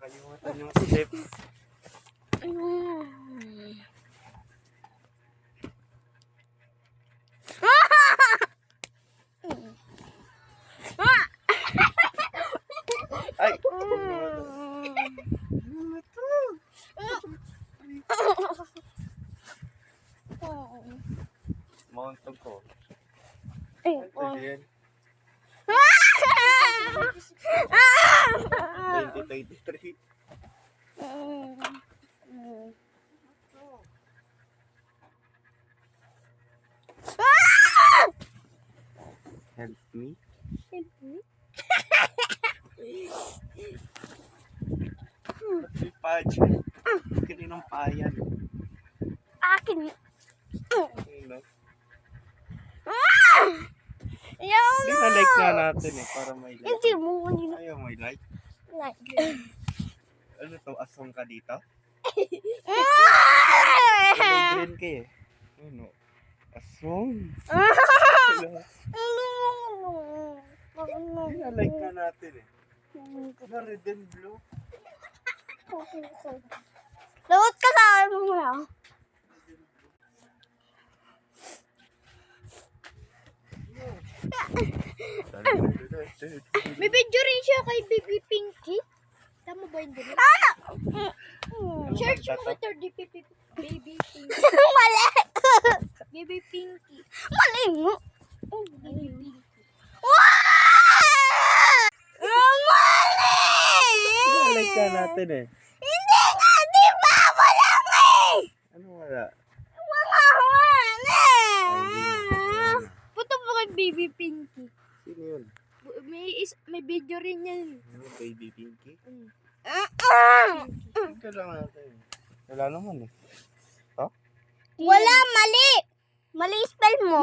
Nakalimutan yung steps. Ay! Mountain ko. Ito din. 2023. Help me. May pageant. Kaninang payan. Akin. Ano? Ayaw Hindi na like nga natin eh, para may like. Hindi mo kanina. Ayaw may like. Like. Ano to, asong ka dito? Ah! May green ka eh. Ano? Asong. Hindi na like nga natin eh. Na red and blue. Laot ka sa ano mo ya? May video rin siya kay Baby Pinky. Tama ba yun din? Ano? Search mo ito, Baby Pinky. Mali! Baby Pinky. Mali mo. Baby Pinky. Mali! Like nga natin eh. Hindi nga, di ba? Wala nga eh! Ano wala? Wala Ay, hindi na. Puto mo kay Baby Pinky. Sino yun? May video rin yan. Ano, Baby Pinky? Ah! Ito lang natin. Wala naman eh. Wala, mali! Mali spell mo.